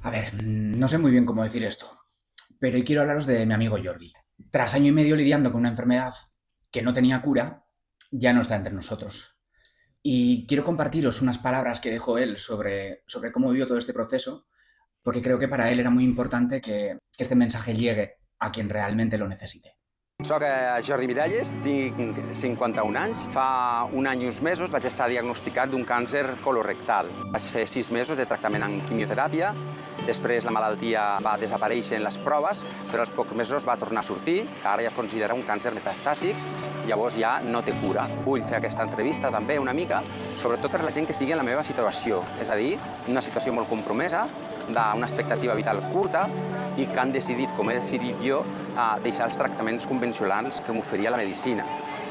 A ver, no sé muy bien cómo decir esto, pero hoy quiero hablaros de mi amigo Jordi. Tras año y medio lidiando con una enfermedad que no tenía cura, ya no está entre nosotros. Y quiero compartiros unas palabras que dejó él sobre cómo vivió todo este proceso, porque creo que para él era muy importante que este mensaje llegue a quien realmente lo necesite. Soc Jordi Miralles, tinc 51 anys. Fa un any i uns mesos vaig estar diagnosticat d'un càncer colorectal. Vaig fer 6 mesos de tractament amb quimioteràpia, després la malaltia va desaparèixer en les proves, però als pocs mesos va tornar a sortir, que ara ja es considera un càncer metastàsic, llavors ja no té cura. Vull fer aquesta entrevista també una mica, sobretot per la gent que estigui en la meva situació, és a dir, una situació molt compromesa, d'una expectativa vital curta i que han decidit, com he decidit jo, deixar els tractaments convencionals que m'oferia la medicina.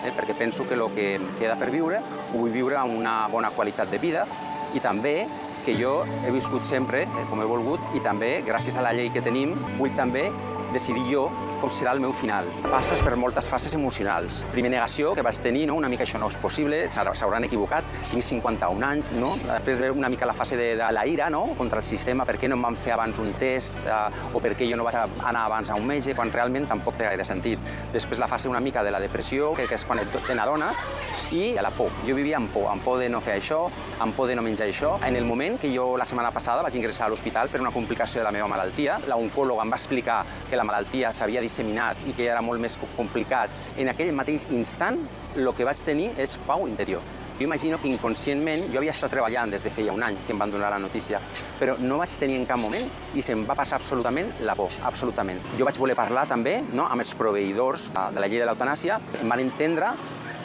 Perquè penso que el que em queda per viure ho vull viure amb una bona qualitat de vida i també que jo he viscut sempre com he volgut i també, gràcies a la llei que tenim, vull també decidir jo com serà el meu final. Passes per moltes fases emocionals. Primer negació, que vaig tenir, una mica això no és possible, s'hauran equivocat, tinc 51 anys, no? Després ve una mica la fase de la ira, no? Contra el sistema, per què no em van fer abans un test, o per què jo no vaig anar abans a un metge, quan realment tampoc té gaire sentit. Després la fase una mica de la depressió, que és quan te n'adones, i la por. Jo vivia amb por de no fer això, amb por de no menjar això. En el moment que jo la setmana passada vaig ingressar a l'hospital per una complicació de la meva malaltia, l'oncòloga em va explicar que la malaltia s'havia disseminat i que era molt més complicat. En aquell mateix instant, el que vaig tenir és pau interior. Jo imagino que inconscientment jo havia estat treballant des de feia un any que em van donar la notícia, però no vaig tenir en cap moment i se'm va passar absolutament la por, absolutament. Jo vaig voler parlar també amb els proveïdors de la llei de l'eutanàsia, em van entendre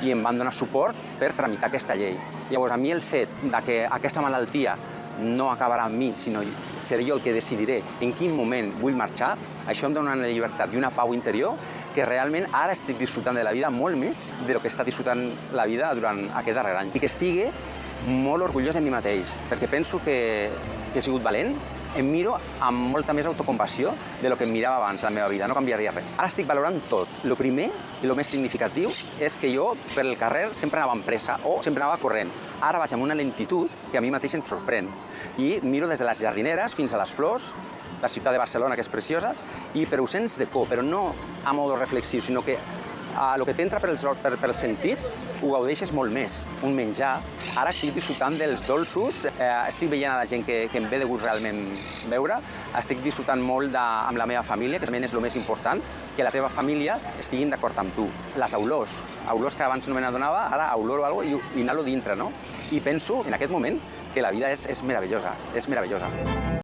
i em van donar suport per tramitar aquesta llei. Llavors, a mi el fet que aquesta malaltia no acabarà amb mi, sinó seré jo el que decidiré en quin moment vull marxar, això em dona una llibertat i una pau interior que realment ara estic disfrutant de la vida molt més del que està disfrutant la vida durant aquest darrer any. I que estigui molt orgullós de mi mateix, perquè penso que he sigut valent, em miro amb molta més autocompassió de lo que em mirava abans a la meva vida, no canviaria res. Ara estic valorant tot. El primer i el més significatiu és que jo per el carrer sempre anava amb pressa o sempre anava corrent. Ara vaig amb una lentitud que a mi mateix em sorprèn. I miro des de les jardineres fins a les flors, la ciutat de Barcelona, que és preciosa, i per ho sents de cop, però no a modo reflexiu, sinó que el que t'entra pels sentits ho gaudeixes molt més. Un menjar. Ara estic disfrutant dels dolços, estic veient a la gent que em ve de gust realment veure, estic disfrutant molt amb la meva família, que també és el més important, que la teva família estiguin d'acord amb tu. Les olors que abans no me n'adonava, ara oloro alguna cosa i inhalo dintre, no? I penso, en aquest moment, que la vida és meravellosa, és meravellosa.